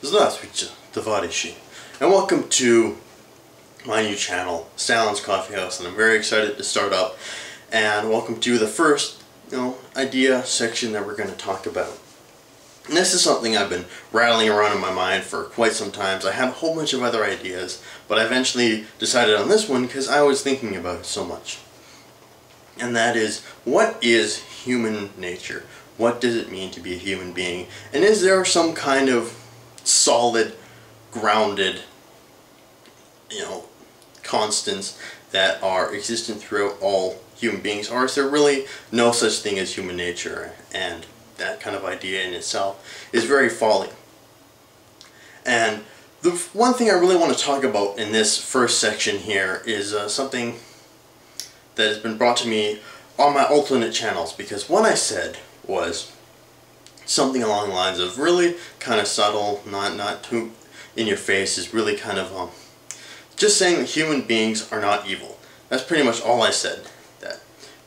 Здравствуйте, товарищи, and welcome to my new channel, Stalins Coffee House, and I'm very excited to start up. And welcome to the first, idea section that we're going to talk about. And this is something I've been rattling around in my mind for quite some time. I had a whole bunch of other ideas, but I eventually decided on this one because I was thinking about it so much. And that is, what is human nature? What does it mean to be a human being? And is there some kind of solid, grounded, constants that are existent throughout all human beings? Or is there really no such thing as human nature? And that kind of idea in itself is very folly. And the one thing I really want to talk about in this first section here is something that has been brought to me on my alternate channels, because what I said was something along the lines of really kind of subtle, not too in your face, is really kind of just saying that human beings are not evil. That's pretty much all I said, that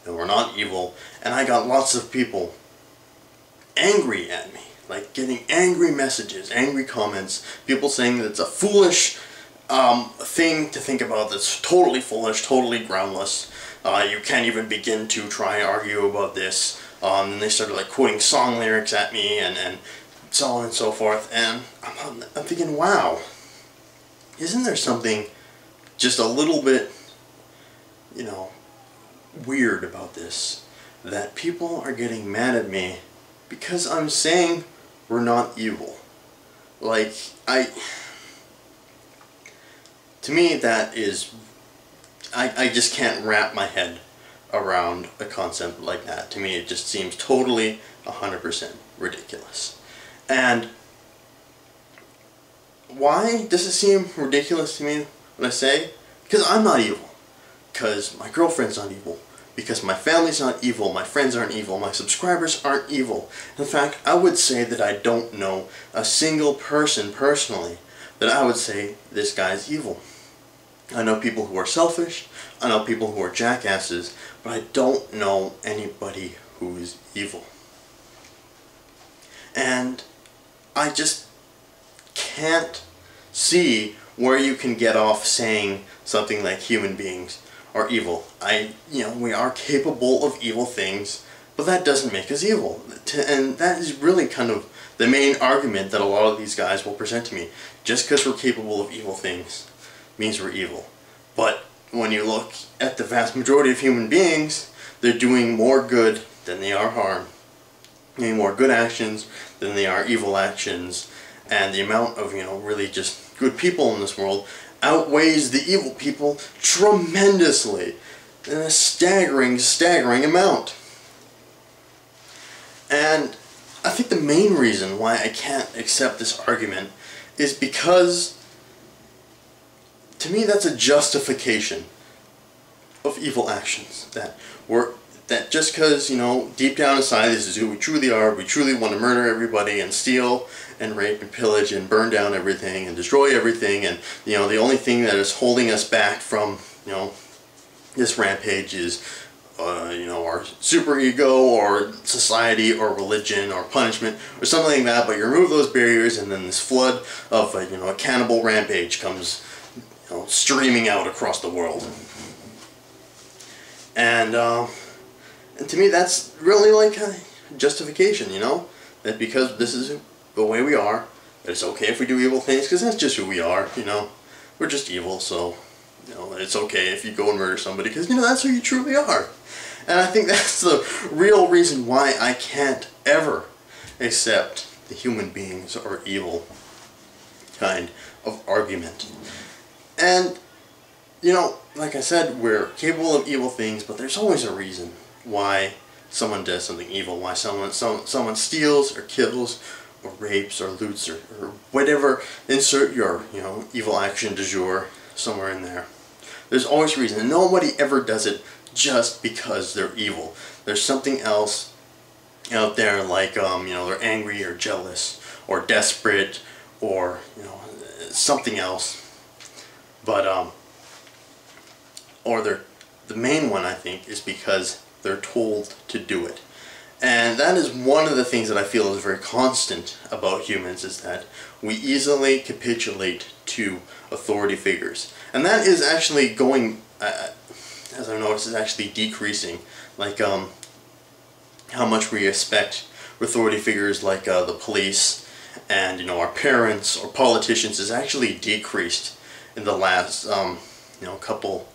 we're not evil. And I got lots of people angry at me, like getting angry messages, angry comments, people saying that it's a foolish thing to think about, that's totally foolish, totally groundless. You can't even begin to try and argue about this. And they started like quoting song lyrics at me and so on and so forth. And I'm thinking, wow, isn't there something just a little bit, weird about this? That people are getting mad at me because I'm saying we're not evil. Like, to me that is, I just can't wrap my head around a concept like that. To me it just seems totally 100% ridiculous. And why does it seem ridiculous to me when I say? Because I'm not evil. Because my girlfriend's not evil. Because my family's not evil. My friends aren't evil. My subscribers aren't evil. In fact, I would say that I don't know a single person personally that I would say this guy's evil. I know people who are selfish, I know people who are jackasses, but I don't know anybody who is evil. And I just can't see where you can get off saying something like human beings are evil. We are capable of evil things, but that doesn't make us evil. And that is really kind of the main argument that a lot of these guys will present to me. Just because we're capable of evil things means we're evil. But when you look at the vast majority of human beings, they're doing more good than they are harm. Doing more good actions than they are evil actions. And the amount of, really just good people in this world outweighs the evil people tremendously. In a staggering amount. And I think the main reason why I can't accept this argument is because, to me, that's a justification of evil actions. That just because, deep down inside, this is who we truly are, we truly want to murder everybody and steal and rape and pillage and burn down everything and destroy everything, and the only thing that is holding us back from this rampage is our super ego or society or religion or punishment or something like that. But you remove those barriers and then this flood of a cannibal rampage comes streaming out across the world. And to me that's really like a justification, that because this is the way we are, that it's okay if we do evil things, because that's just who we are, we're just evil, so it's okay if you go and murder somebody, because that's who you truly are. And I think that's the real reason why I can't ever accept the human beings are evil kind of argument. And like I said, we're capable of evil things, but there's always a reason why someone does something evil, why someone steals or kills or rapes or loots or whatever. Insert your evil action du jour somewhere in there. There's always a reason, and nobody ever does it just because they're evil. There's something else out there, like they're angry or jealous or desperate or something else. But or the main one, I think, is because they're told to do it. And that is one of the things that I feel is very constant about humans, is that we easily capitulate to authority figures. And that is actually going, as I've noticed, is actually decreasing. Like how much we expect authority figures like the police and, you know, our parents or politicians is actually decreased in the last you know, couple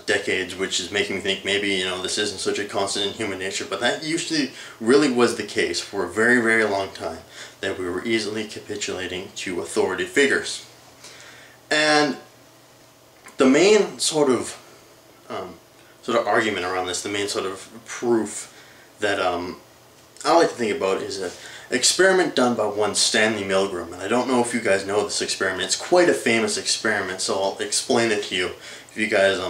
decades, which is making me think maybe, you know, this isn't such a constant in human nature. But that usually really was the case for a very, very long time, that we were easily capitulating to authority figures. And the main sort of argument around this, the main sort of proof that I like to think about is an experiment done by one Stanley Milgram. And I don't know if you guys know this experiment. It's quite a famous experiment, so I'll explain it to you if you guys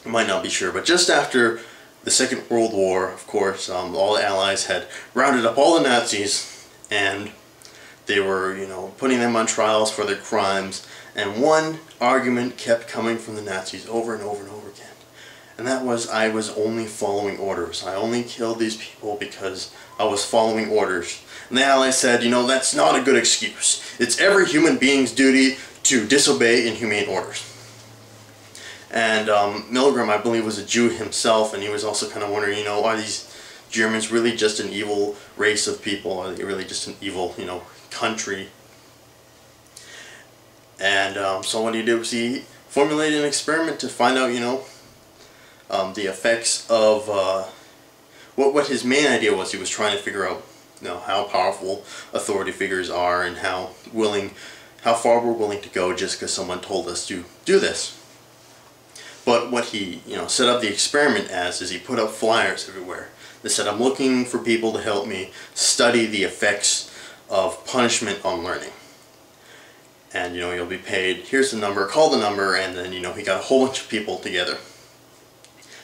might not be sure. But just after the Second World War, of course, all the Allies had rounded up all the Nazis, and they were, you know, putting them on trials for their crimes. And one argument kept coming from the Nazis over and over and over again. And that was, I was only following orders. I only killed these people because I was following orders. And the Allies said, you know, that's not a good excuse. It's every human being's duty to disobey inhumane orders. And Milgram, I believe, was a Jew himself, and he was also kind of wondering, you know, are these Germans really just an evil race of people? Are they really just an evil, you know, country? And so what he did was he formulated an experiment to find out, you know, the effects of what his main idea was. He was trying to figure out, you know, how powerful authority figures are and how far we're willing to go just because someone told us to do this. But what he, you know, set up the experiment as is he put up flyers everywhere that said, I'm looking for people to help me study the effects of punishment on learning. And, you know, you'll be paid, here's the number, call the number, and then, you know, he got a whole bunch of people together.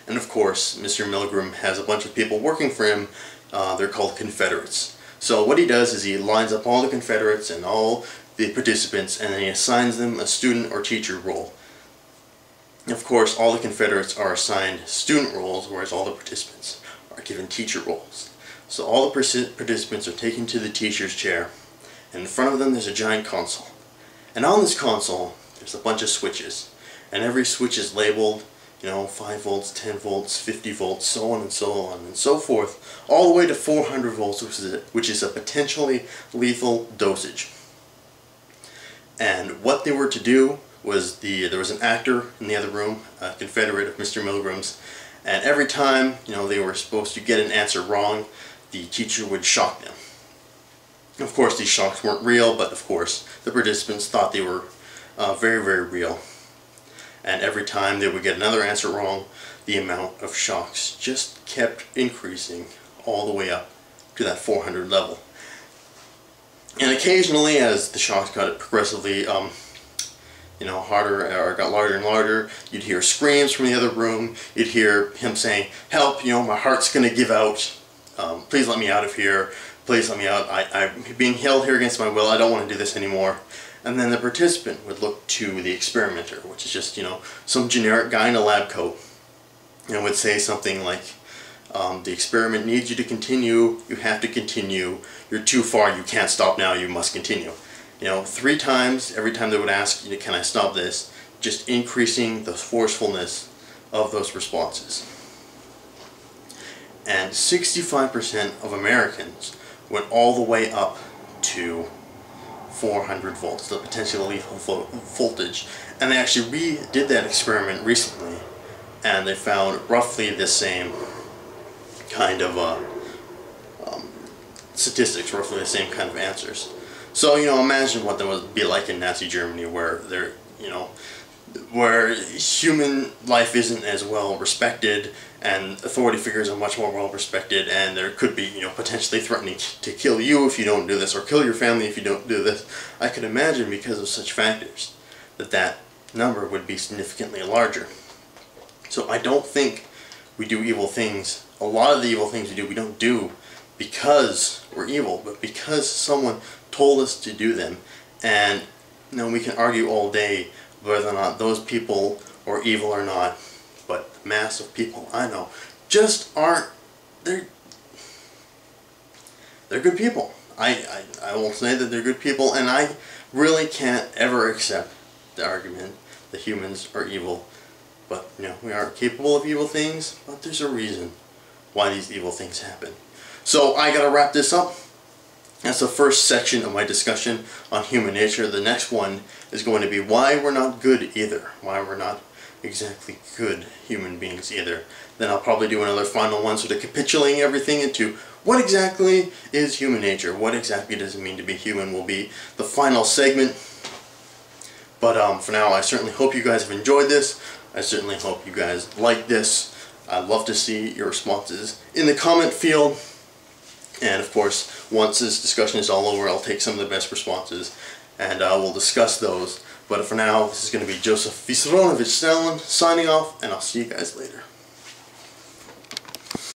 And of course, Mr. Milgram has a bunch of people working for him. They're called Confederates. So what he does is he lines up all the Confederates and all the participants, and then he assigns them a student or teacher role. Of course, all the Confederates are assigned student roles, whereas all the participants are given teacher roles. So all the participants are taken to the teacher's chair, and in front of them there's a giant console. And on this console, there's a bunch of switches, and every switch is labeled, you know, 5 volts, 10 volts, 50 volts, so on and so forth, all the way to 400 volts, which is a potentially lethal dosage. And what they were to do was, there was an actor in the other room, a Confederate of Mr. Milgram's, and every time, you know, they were supposed to get an answer wrong, the teacher would shock them. Of course, these shocks weren't real, but of course, the participants thought they were very, very real. And every time they would get another answer wrong, the amount of shocks just kept increasing all the way up to that 400 level. And occasionally, as the shocks got progressively, you know, harder, or got larger and larger, you'd hear screams from the other room. You'd hear him saying, "Help! You know, my heart's gonna give out. Please let me out of here. Please let me out. I'm being held here against my will. I don't want to do this anymore." And then the participant would look to the experimenter, which is just, you know, some generic guy in a lab coat, and would say something like, the experiment needs you to continue, you have to continue, you're too far, you can't stop now, you must continue. You know, 3 times, every time they would ask, you know, can I stop this, just increasing the forcefulness of those responses. And 65% of Americans went all the way up to 400 volts, the potentially lethal voltage. And they actually redid that experiment recently, and they found roughly the same kind of statistics, roughly the same kind of answers. So, you know, imagine what that would be like in Nazi Germany, where they're, you know, where human life isn't as well respected, and authority figures are much more well respected, and there could be, you know, potentially threatening to kill you if you don't do this, or kill your family if you don't do this. I could imagine, because of such factors, that number would be significantly larger. So I don't think we do evil things. A lot of the evil things we don't do because we're evil, but because someone told us to do them. And, you know, we can argue all day whether or not those people are evil or not, but the mass of people I know just aren't they're good people. I will say that they're good people, and I really can't ever accept the argument that humans are evil. But, you know, we aren't capable of evil things, but there's a reason why these evil things happen. So I gotta wrap this up. That's the first section of my discussion on human nature. The next one is going to be why we're not good either. Why we're not exactly good human beings either. Then I'll probably do another final one, sort of capitulating everything into what exactly is human nature. What exactly does it mean to be human will be the final segment. But for now, I certainly hope you guys have enjoyed this. I certainly hope you guys like this. I'd love to see your responses in the comment field. And of course, once this discussion is all over, I'll take some of the best responses and we'll discuss those. But for now, this is going to be Joseph Vissarionovich Stalin signing off, and I'll see you guys later.